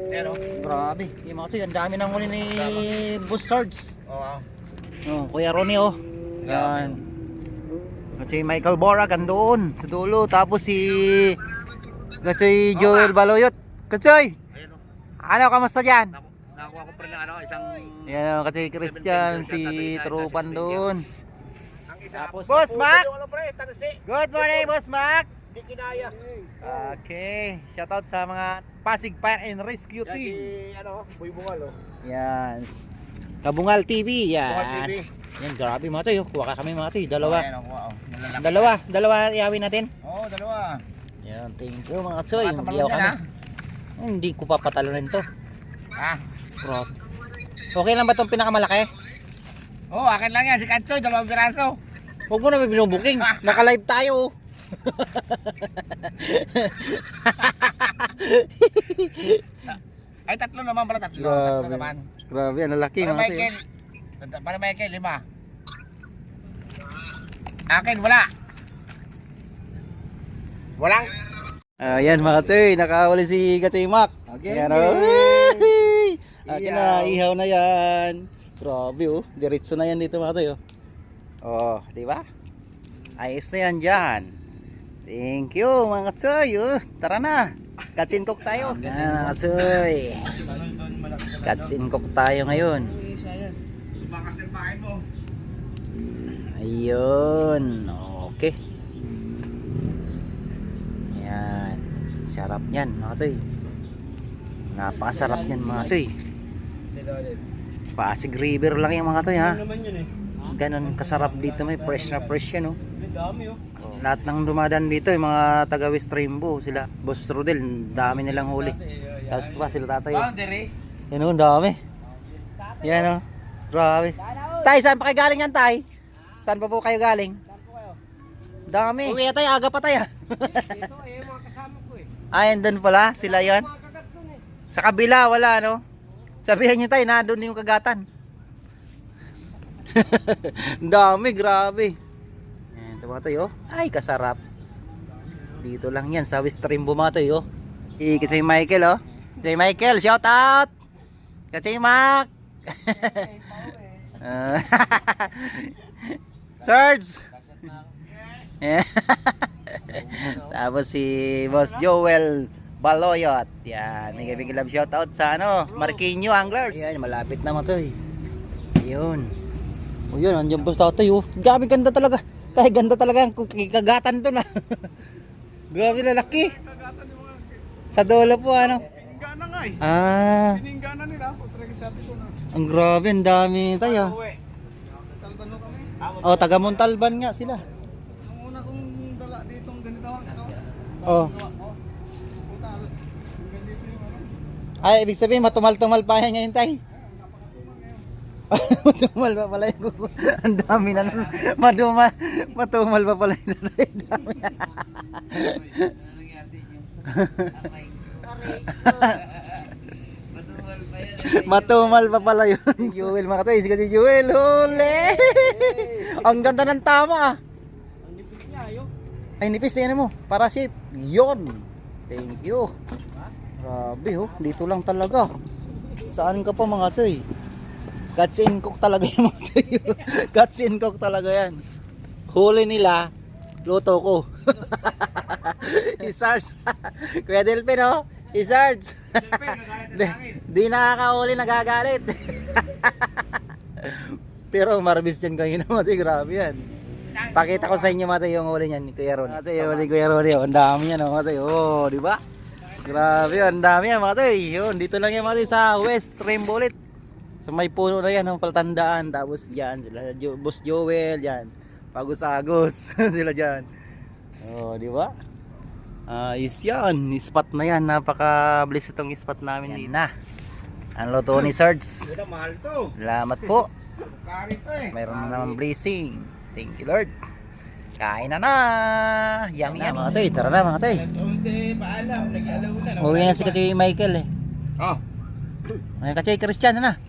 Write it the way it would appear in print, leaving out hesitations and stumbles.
Pero, Grabe. Yung mga kasi, ang dami nang huli ni Boss Sarge. oo. Oh, Kuya Ronnie oh. Yan. At si Michael Borag andoon sa dulo. Tapos si Joel Baloyot. Katsoy! Ayun o. Ano, kamusta dyan? Nakakuha ko pa rin ng ano, isang... Yan, kasi Christian, si Trupan doon. Ang isa. Tapos, Boss Mac! Ano pre, tansi. Good morning, Boss Mac! Hindi kinaya. Okay, shoutout sa mga Pasig Fire and Rescue Yan si, Team. ano, Boy Bungal o. Yan. Kabungal TV, yan. Bungal TV. Yan, grabe mga to, kuha ka kami mga to, dalawa. Ayan, nakuha o. Malalaki. Dalawa iawin natin. Oo, dalawa. Yan, thank you mga tsoy. Baka Iyaw tamalon yan, kami. Hindi ko papatalunin to. Ha? Bro. Okay lang ba itong pinakamalaki? Oo, akin lang yan. Si Katsoy, 2 piraso. Huwag mo na may binubuking. Naka-live tayo. Ay, 3 naman pala, 3. 3 Grabe. naman. Grabe, ang lalaki Para mga tsoy. Michael. Para Michael, 5. Akin, wala. Walang. Ayan mga tsoy, nakahuli si Katsoy Mac. Again, Ayan, oh. yay! Akin na, ihaw na yan. Grabe oh, diretso na yan dito mga tsoy oh. Oh, di ba? Ayos na yan dyan. Thank you mga tsoy oh. Tara na, katsinkok tayo. Ayan mga tsoy, katsinkok tayo ngayon. Bakas ng bahay mo. Ayun, okay. Ayan, sarap yan mga tsoy. Napakasarap yan mga tsoy. Pasig River lang yung mga tsoy ha. Ganon kasarap dito, may fresh na fresh yan oh. Lahat ng dumadaan dito yung mga taga West Rainbow, sila Boss Rodel, dami nilang huli. Tapos pa sila tatay oh. Boundary. Yan oh, dami. Yan oh, grabe. Tay, saan pa kayo galing yan tay? Saan pa po kayo galing? Dami. Uwi tayo, aga pa tayo. Dito eh, mga kasama ko eh. Ayun doon pala, sila yan. Mga kagat dun eh. Sa kabila, wala no? Sabihan nyo tayo, na doon yung kagatan. Dami, grabe. Ayan, ito mga tayo. Ay, kasarap. Dito lang yan, sa West Rainbow mga tayo. Kasi Michael oh. Si Michael, shout out. Kasi Mac. Serge. Tapos si Boss Joel Baloyot. Yan, may big love shout out sa ano, Marquinho Anglers. Yan, malapit na mga toy. Ayun. O yun, andyan po sa tatay oh. Grabe ganda talaga. Tay, ganda talaga ang kagatan to na. Grabe lalaki. Sa dulo po ano. Piningganan nga eh. Ah, Piningganan nila. Putragi sa atin ko na. ang grabe, ang dami tayo. Talban mo kami. Oh, taga Montalban nga sila. Ang una kong dala dito ang ganito. Oh. Puta, alas. Ganito yung ano. Ay, ibig sabihin matumal-tumal pa yan ngayon tay. Matumal pa pala yung kuko. Ang dami na nun. Matumal pa pala yung tatay. Ang dami. Matumal pa pala yun. Jewel mga tayo. Sige si Jewel. Huli. Ang ganda ng tama ah. Ang nipis niya, ayo. Ay nipis na yan mo. Para safe. Yun. Thank you. Grabe oh. Dito lang talaga. Saan ka pa mga toy? Cuts and cook talaga yung mga toy. Cuts and cook talaga yan. Huli nila. Luto ko. Isards. Kuya Delpin oh. Isards. Di nakakahuli, nagagalit. Pero marbis yan kanina mga toy. Grabe yan. Pakita ko sa inyo mga toy yung huli niyan. Kuya Ron. Mga toy, huli Kuya Ron. Ang dami yan mga toy. Oh, di ba? Grabe, ang dami yan mga toy. Yun, dito lang yan mga toy sa West Rainbow ulit. So may puno na yan, palatandaan. Tapos dyan, sila Boss Joel, dyan. Pagos-agos, sila dyan. Oh, di ba? Ayos yan, spot na yan. Napaka-bliss itong spot namin dito na. Ang luto ni Sarge. Mahal to. Salamat po. Kari to eh. Mayroon na naman blessing. Thank you Lord. Kain na na. Yummy yummy. Mga toy, tara na mga toy. 11 paalam, nag-alaw na. Uwi na si Kati Michael eh. Oh. Ngayon kasi Christian na.